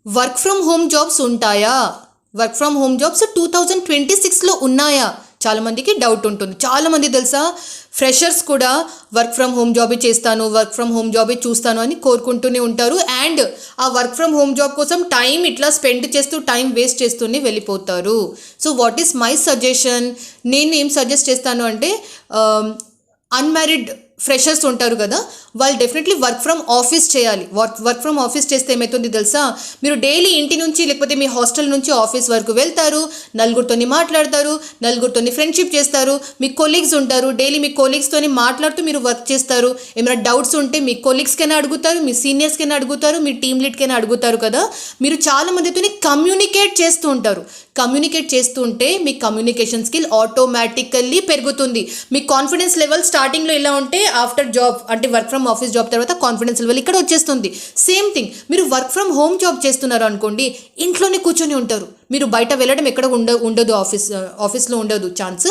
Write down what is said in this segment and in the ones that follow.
Work from home jobs ఉంటాయా? Work from home jobs 2026లో ఉన్నాయా? చాలామందికి డౌట్ ఉంటుంది. చాలామంది తెలుసా, ఫ్రెషర్స్ కూడా వర్క్ ఫ్రమ్ హోమ్ జాబే చేస్తాను, వర్క్ ఫ్రమ్ హోమ్ జాబే చూస్తాను అని కోరుకుంటూనే ఉంటారు. అండ్ ఆ వర్క్ ఫ్రమ్ హోమ్ జాబ్ కోసం టైం ఇట్లా స్పెండ్ చేస్తూ టైం వేస్ట్ చేస్తూనే వెళ్ళిపోతారు. So what is my suggestion? నేను ఏం సజెస్ట్ చేస్తాను అంటే, అన్మ్యారీడ్ ఫ్రెషర్స్ ఉంటారు కదా, వాళ్ళు డెఫినెట్లీ వర్క్ ఫ్రమ్ ఆఫీస్ చేయాలి. వర్క్ ఫ్రమ్ ఆఫీస్ చేస్తే ఏమవుతుంది తెలుసా, మీరు డైలీ ఇంటి నుంచి లేకపోతే మీ హాస్టల్ నుంచి ఆఫీస్ వరకు వెళ్తారు, నలుగురితోని మాట్లాడతారు, నలుగురితోని ఫ్రెండ్షిప్ చేస్తారు, మీ కొలీగ్స్ ఉంటారు, డైలీ మీ కొలీగ్స్తోని మాట్లాడుతూ మీరు వర్క్ చేస్తారు. ఏమైనా డౌట్స్ ఉంటే మీ కొలీగ్స్కైనా అడుగుతారు, మీ సీనియర్స్కైనా అడుగుతారు, మీ టీమ్ లీడ్కైనా అడుగుతారు కదా. మీరు చాలా మందితోని కమ్యూనికేట్ చేస్తూ ఉంటారు. కమ్యూనికేట్ చేస్తూ ఉంటే మీ కమ్యూనికేషన్ స్కిల్ ఆటోమేటికల్లీ పెరుగుతుంది. మీ కాన్ఫిడెన్స్ లెవెల్ స్టార్టింగ్లో ఎలా ఉంటే ఆఫ్టర్ జాబ్ అంటే వర్క్ ఫ్రమ్ ఆఫీస్ జాబ్ తర్వాత కాన్ఫిడెన్స్ లెవెల్ ఇక్కడ వచ్చేస్తుంది. సేమ్ థింగ్ మీరు వర్క్ ఫ్రమ్ హోమ్ జాబ్ చేస్తున్నారు అనుకోండి, ఇంట్లోనే కూర్చొని ఉంటారు, మీరు బయట వెళ్ళడం ఎక్కడ ఉండదు, ఆఫీస్లో ఉండదు ఛాన్స్.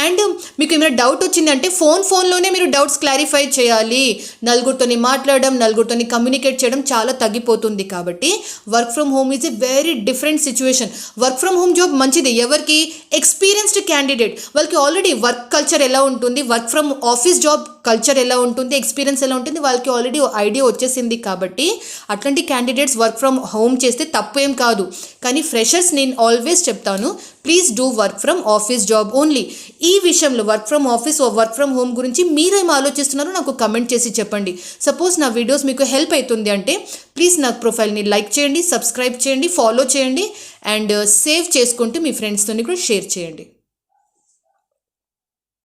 అండ్ మీకు ఏమైనా డౌట్ వచ్చిందంటే ఫోన్లోనే మీరు డౌట్స్ క్లారిఫై చేయాలి. నలుగురితోని మాట్లాడడం, నలుగురితోని కమ్యూనికేట్ చేయడం చాలా తగ్గిపోతుంది. కాబట్టి work from home is a very different situation. Work from home job మంచిది ఎవరికి? ఎక్స్పీరియన్స్డ్ క్యాండిడేట్, వాళ్ళకి ఆల్రెడీ వర్క్ కల్చర్ ఎలా ఉంటుంది, work from office job culture ఎలా ఉంటుంది, ఎక్స్పీరియన్స్ ఎలా ఉంటుంది, వాళ్ళకి ఆల్రెడీ ఐడియా వచ్చేసింది. కాబట్టి అట్లాంటి క్యాండిడేట్స్ వర్క్ ఫ్రమ్ హోమ్ చేస్తే తప్పేం కాదు. కానీ ఫ్రెషర్స్ నేను ఆల్వేస్ చెప్తాను, please do work from office job only. ఈ విషయంలో work from office work from home గురించి మీరేం ఆలోచిస్తున్నారో నాకు కమెంట్ చేసి చెప్పండి. సపోజ్ నా వీడియోస్ మీకు హెల్ప్ అవుతుంది అంటే ప్లీజ్ నా ప్రొఫైల్ని లైక్ చేయండి, సబ్స్క్రైబ్ చేయండి, ఫాలో చేయండి అండ్ సేవ్ చేసుకుంటూ మీ ఫ్రెండ్స్తో కూడా షేర్ చేయండి.